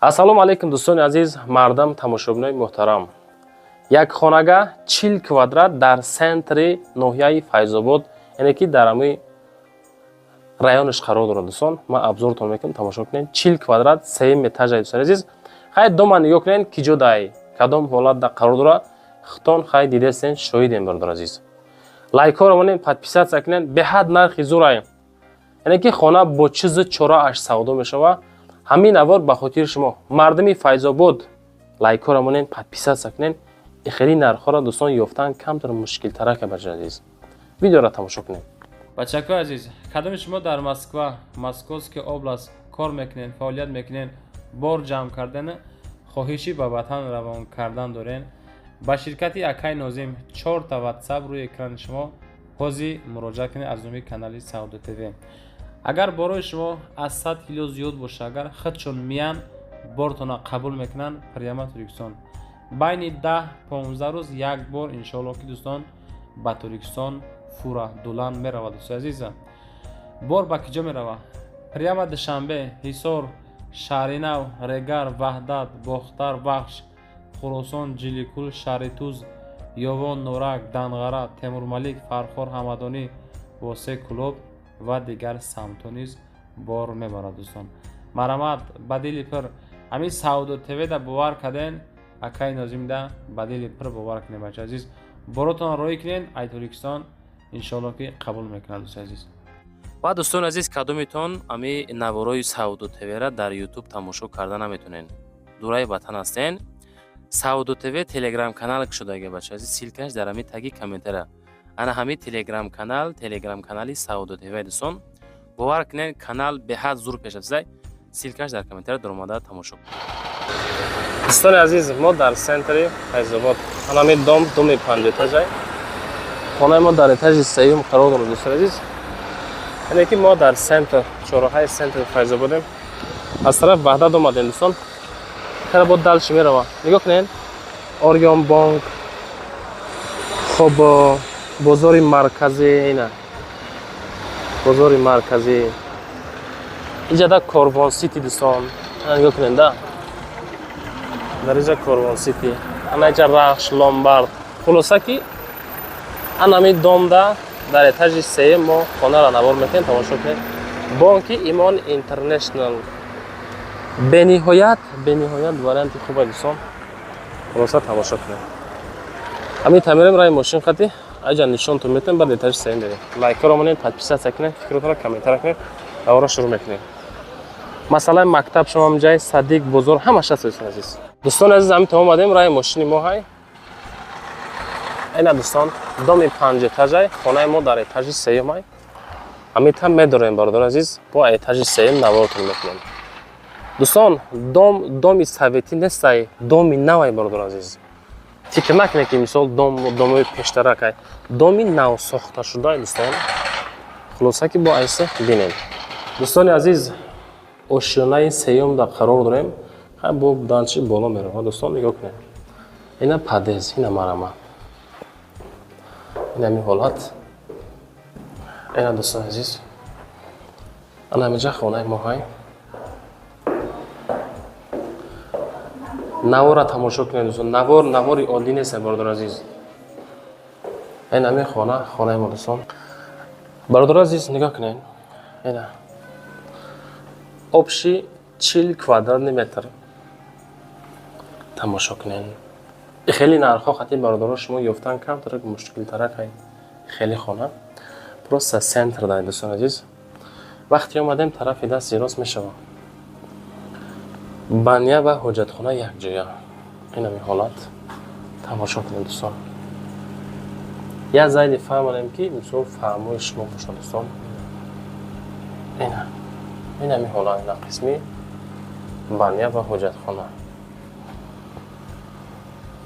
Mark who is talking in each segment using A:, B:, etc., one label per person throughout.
A: Ассалому алайкум дӯстони азиз, мардам тамошобинои муҳтарам. Як хонага 40 квадрат дар центри ноҳияи Файзобод, яъне ки дар амои районаш қарор дорад дӯстон. Ман абзортон мекунам, тамошо кунед. 40 квадрат, 3 этажаи дӯстони азиз. Хай дома нигоҳ кунед ки ҷодай кадом ҳолатда қарор дорад. Хитон хай дидестен, шоҳидем бародар азиз. Лайкҳоро монем, подписатсия кунед. Беҳад нархи зурай. яъне ки хона бо чизу чорааш савдо мешава. Ҳамин аввор ба хотири шумо мардами Файзобод лайкҳоро монем, подписатсия кунед. Ихели нархҳоро дӯстон ёфтан камтар мушкилтарак бача азиз. Видеоро тамошо кунед.
B: Бачаҳо азиз, кадоми шумо дар Москва, Московская област кор мекунед, фаъолият мекунед, бор ҷамъ кардан, хоҳиши ба ватан равон кардан дорен, ба ширкати Акай Нозим 4 та WhatsApp рӯи экрани шумо ҳозир муроҷиат кунед аз номи канали Саудо ТВ. Агар борои шумо аз 100 кило зиёд боша, агар худшон миян бортона қабул мекунанд, прямо Туркистон. Байни 10-15 рӯз як бор иншоалло ки дӯстон ба Туркистон фура дулан мерава. дӯстои азиза, бор ба киҷо мерава? Прямо Душанбе, Ҳисор, Шаҳринав, Регар, Ваҳдат, Бохтар Бахш, Хӯросон, Ҷиликул, Шаҳри Туз, Ёвон, Норак, Данғара, Темурмалик, Фархор, Ҳамадонӣ, Восе Кулоб ва дигар самтҳо низ бор мебарад дӯстон. Марамат ба дили пир ҳамин Саудо ТВ да бовар карден, Акай Нозим да ба дили пир бовар кунед бача азиз. Боротон роӣ кунед, ай Туркистон иншоалло ки қабул мекунад дӯстои азиз.
A: ва дӯстони азиз, кадомитон ами наворои Саудо ТВ-ра дар YouTube тамошо карда наметонен. Дураи ватан ҳастен. Саудо ТВ Telegram канал шудаги бача азиз, силкаш дар ами таги комментара. Ана ҳами Telegram канали Саудо ТВ дӯстон. Бовар кунед, канал беҳад зур пеш афзай. Силкаш дар комментара дар омада тамошо кунед. Дӯстони азиз, мо дар центри Файзобод. Ана доми 5 этажай. Хонаи мо дар этажи 3 қарор дорад дӯстони азиз. яъне ки мо дар центр, чораҳаи центри Файзободем. Аз тараф Ваҳдат омадем дӯстон. Кара бо далши мерава. Нигоҳ кунед. Орион банк. Хоб бозори марказӣ ина. Бозори марказӣ. Инҷа Корвон Сити дӯстон. Нигоҳ кунед да. Дар инҷа Корвон Сити. Ана инҷа Рахш Ломбард. Хулоса ки анами домда дар этажи 3 мо хонара навор мекунем, тамошо кунед. Бонки Имон International. Бениҳоят варианти хубе дӯстон. Хулоса тамошо кунед. Ҳамин тамирем раи мошин хати аҷа нишонтон метем баъд этажи 3 берем. Лайкҳоро монед, подписатсия кунед, фикротонро комментар кунед. Давора шурӯъ мекунем. Масалан мактаб шумо ҳамҷай Садиқ бозор ҳамаш аст дӯстони азиз. Дӯстони азиз, ҳамин тамом омадем раи мошини мо ҳай. Айна дӯстон, доми 5 этажай, хонаи мо дар этажи 3 ҳай. Ҳамин там медорем бародар азиз, бо этажи 3 наворотон мекунем. Дӯстон, доми советӣ нестай, доми навай бародар азиз. Фикр накунед ки мисол домои пештаракай, доми нав сохта шудаи дӯстон. Хулоса ки бо айса бинем. Дӯстони азиз, ошиёнаи 3 да қарор дорем. Хай бо данчи боло мерава дӯстон, нигоҳ кунед. Ина падез, ина марама. Ина ҳамин ҳолат. Ина дӯстони азиз. Ана ҳаминҷа хонаи мо ҳай. Навора тамошо кунед дӯстон. Навори оддӣ нест бародар азиз. Ин ҳамин хонаи мо дӯстон. Бародар азиз, нигоҳ кунед. Ина обши 40 квадратный метр. Тамошо кунед. Хеле нархҳо хати бародаро шумо ёфтан камтар мушкилтарак ҳай. Хеле хона. Просто центр дай дӯстон азиз. Вақти омадем тарафи дасти рост мешава. Баня ва ҳоҷатхона якҷоя. Ин ҳамин ҳолат. Тамошо кунед дӯстон. Я зайди фаҳмонем ки мисол фаҳмои шумо бошад дӯстон. Ина ҳамин ҳолат, ина қисми баня ва ҳоҷатхона.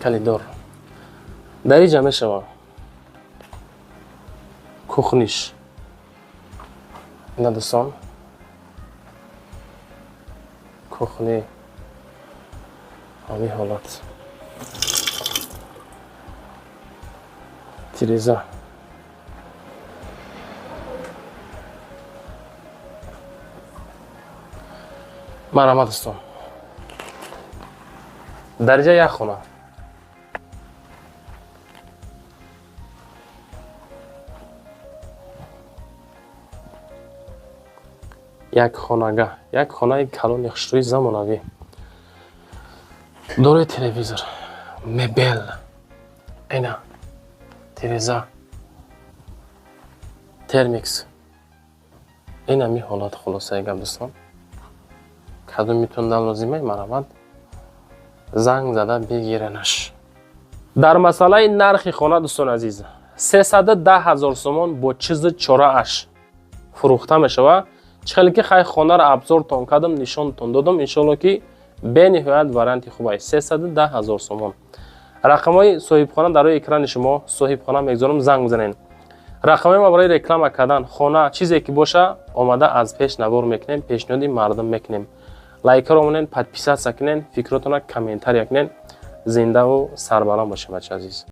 A: Калидор. Дар инҷа мешава. Кухниш. Ина дӯстон. Кухни. Ҳамин ҳолат. Тиреза. Марҳамат дӯстон. дараҷа як хона. Як хонага, як хонаи калони хушрӯи замонавӣ. Дорои телевизор, мебел, ина, тиреза, термикс. Ина ми ҳолат хулосаи гап дӯстон. Кадомитон лозимаи маравад занг зада бигиранаш. Дар масъалаи нархи хона дӯстон азиз, 310,000 сомон бо чизи чорааш фурӯхта мешавад. Чихеле ки хай хонаро абзортон кардам, нишонтон додам, иншоалло ки бениҳоят варианти хуб аст. 310,000 сомон. Рақамҳои соҳибхона дар рӯи экрани шумо, соҳибхона мегзорам, занг бизанед. Рақамҳои мо барои реклама кардан, хона чизе ки боша, омада аз пеш навор мекунем, пешниҳоди мардум мекунем. Лайкаро монен, подписатсия кунен, фикротона комментария кунен. Зиндаву сарбаланд бошед бача азиз.